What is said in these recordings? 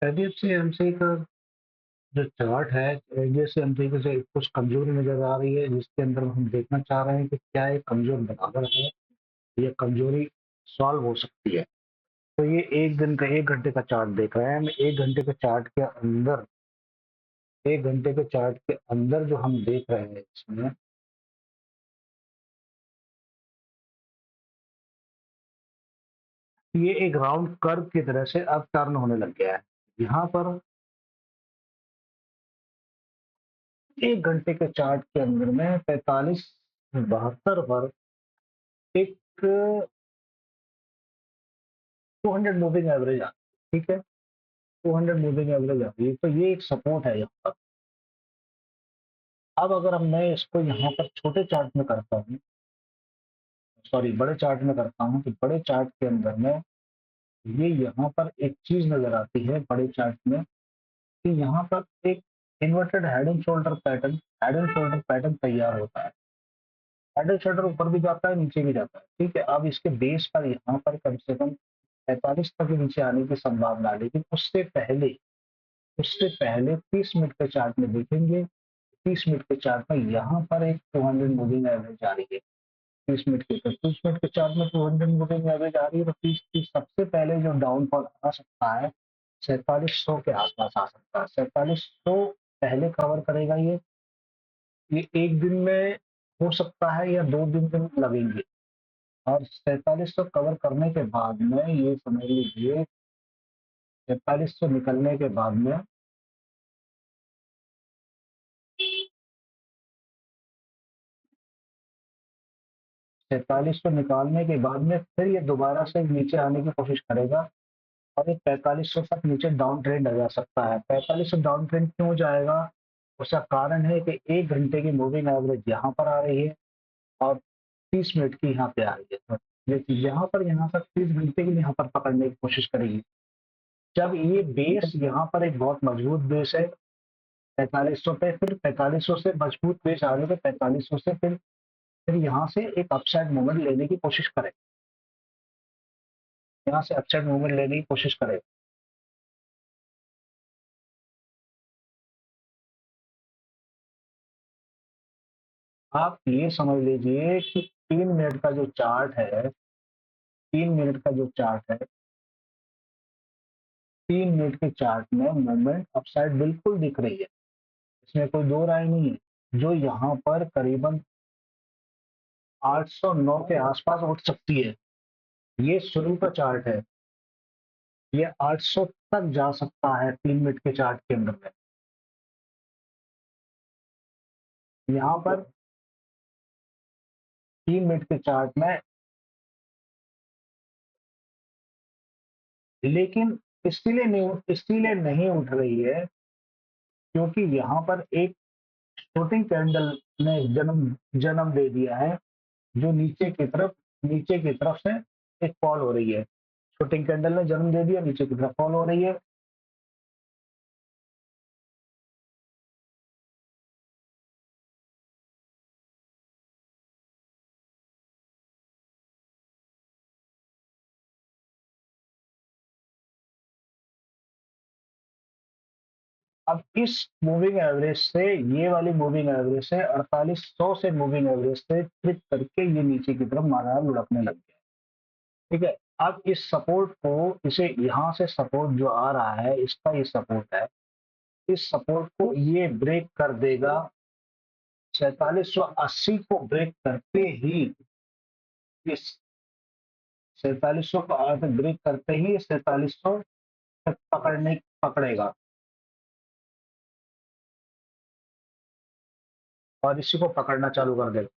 HDFC का जो chart है, एचडीएफसी का जो कुछ कमजोरी नजर आ रही है, जिसके अंदर हम देखना चाह रहे हैं कि क्या ये कमजोर बराबर है, ये कमजोरी सॉल्व हो सकती है। तो ये 1 घंटे का चार्ट देख रहे हैं हम। 1 घंटे के चार्ट के अंदर 1 घंटे के चार्ट के अंदर जो हम देख रहे हैं इसमें, ये एक राउंड कर्व की तरह से अब टर्न होने लग गया है। यहाँ पर 1 घंटे के चार्ट के अंदर में 4572 पर एक 200 मूविंग एवरेज आती है। ठीक है, 200 मूविंग एवरेज आती है, तो ये एक सपोर्ट है यहाँ पर। अब अगर हम मैं इसको यहाँ पर छोटे चार्ट में करता हूँ, सॉरी बड़े चार्ट में करता हूँ, तो बड़े चार्ट के अंदर में ये यहाँ पर एक चीज नजर आती है बड़े चार्ट में, कि यहाँ पर एक inverted head and shoulder pattern, तैयार होता है। हेड एंड शोल्डर ऊपर भी जाता है, नीचे भी जाता है। ठीक है, अब इसके बेस पर यहाँ पर कम से कम 45 तक नीचे आने की संभावना है, लेकिन उससे पहले 30 मिनट के चार्ट में देखेंगे। 30 मिनट के चार्ट में यहाँ पर एक 200 मूविंग एवरेज आ रही है। 30 मिनट के चार्ट में 200 मूविंग एवरेज आ रही है, तो 30 सबसे पहले जो डाउनफॉल आ सकता है 4700 के आसपास आ सकता है। 4700 पहले कवर करेगा ये एक दिन में हो सकता है या 2 दिन लगेंगे। और 4700 कवर करने के बाद में ये समझ लीजिए, 4300 निकलने के बाद में 4300 निकालने के बाद में फिर ये दोबारा से नीचे आने की कोशिश करेगा, और ये 4500 तक नीचे डाउन ट्रेंड आ जा सकता है। 4500 डाउन ट्रेंड क्यों जाएगा? उसका कारण है कि 1 घंटे की मूविंग एवरेज यहाँ पर आ रही है और 30 मिनट की यहाँ पे आ रही है। तो ये चीज यहाँ तक 30 घंटे के लिए यहाँ पर पकड़ने की कोशिश करेगी। जब ये बेस यहाँ पर एक बहुत मजबूत बेस है 4500 पे, फिर 4500 से मजबूत बेस आ रही है, 4500 से फिर यहाँ से एक अपसाइड मूवमेंट लेने की कोशिश करें, यहाँ से अपसाइड मूवमेंट लेने की कोशिश करें। आप ये समझ लीजिए कि 3 मिनट का जो चार्ट है, 3 मिनट का जो चार्ट है, 3 मिनट के चार्ट में मूवमेंट अपसाइड बिल्कुल दिख रही है, इसमें कोई दो राय नहीं है। जो यहाँ पर करीबन 809 के आसपास उठ सकती है। ये शुरू का चार्ट है, ये 800 तक जा सकता है 3 मिनट के चार्ट के अंदर में। यहाँ पर 3 मिनट के चार्ट में, लेकिन इसलिए नहीं उठ रही है क्योंकि यहाँ पर एक शूटिंग कैंडल ने जन्म जन्म दे दिया है, जो नीचे की तरफ से एक फॉल हो रही है। शूटिंग कैंडल ने जन्म दे दिया, नीचे की तरफ फॉल हो रही है। अब इस मूविंग एवरेज से, ये वाली मूविंग एवरेज से 4800 से मूविंग एवरेज से ट्रिक करके ये नीचे की तरफ मारा लुढ़कने लग गया। ठीक है, अब इस सपोर्ट को, इसे यहाँ से सपोर्ट जो आ रहा है, इसका ये सपोर्ट है, इस सपोर्ट को ये ब्रेक कर देगा। 4780 को ब्रेक करते ही, इस 4700 को ब्रेक करते ही 4700 तक पकड़ेगा और इसी को पकड़ना चालू कर देगा।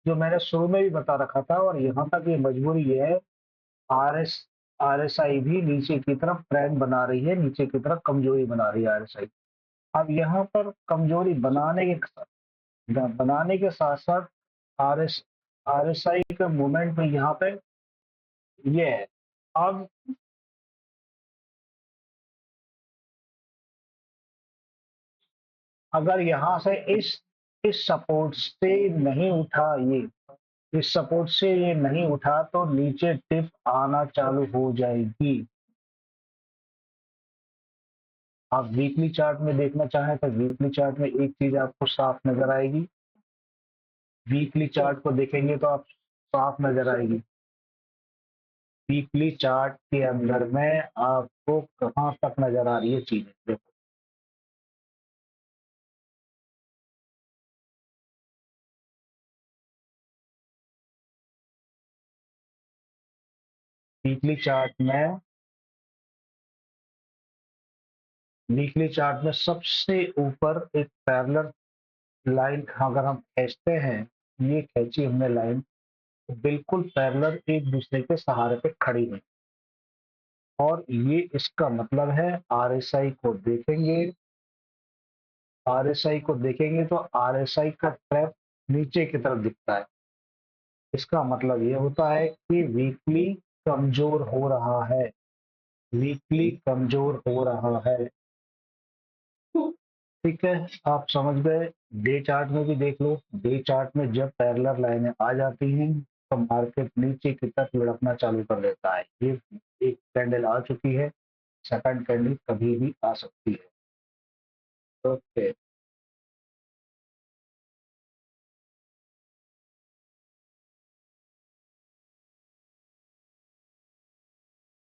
जो मैंने शुरू में भी बता रखा था, और यहाँ तक ये मजबूरी ये है, आरएसआई भी नीचे की तरफ ट्रेंड बना रही है, नीचे की तरफ कमजोरी बना रही है आरएसआई। अब यहाँ पर कमजोरी बनाने के साथ साथ आरएस आरएसआई का मूवमेंट में यहाँ पे ये है। अब अगर यहाँ से इस सपोर्ट से नहीं उठा ये, इस सपोर्ट से ये नहीं उठा, तो नीचे टिप आना चालू हो जाएगी। आप वीकली चार्ट में देखना चाहें तो वीकली चार्ट में एक चीज आपको साफ नजर आएगी। वीकली चार्ट को देखेंगे तो आप साफ नजर आएगी। वीकली चार्ट के अंदर में आपको कहाँ तक नजर आ रही है चीजें, देखो। वीकली चार्ट में वीकली चार्ट में सबसे ऊपर एक पैरेलल लाइन अगर हम खींचते हैं, ये खींची हमने लाइन, तो बिल्कुल पैरेलल एक दूसरे के सहारे पे खड़ी है। और ये इसका मतलब है आरएसआई को देखेंगे तो आरएसआई का ट्रैप नीचे की तरफ दिखता है। इसका मतलब ये होता है कि वीकली कमजोर हो रहा है, वीकली कमजोर हो रहा है। ठीक है, आप समझ गए। डे चार्ट में भी देख लो, डे चार्ट में जब पैरेलल लाइनें आ जाती हैं तो मार्केट नीचे की तरफ लुढ़कना चालू कर देता है। ये एक कैंडल आ चुकी है, सेकंड कैंडल कभी भी आ सकती है। ओके।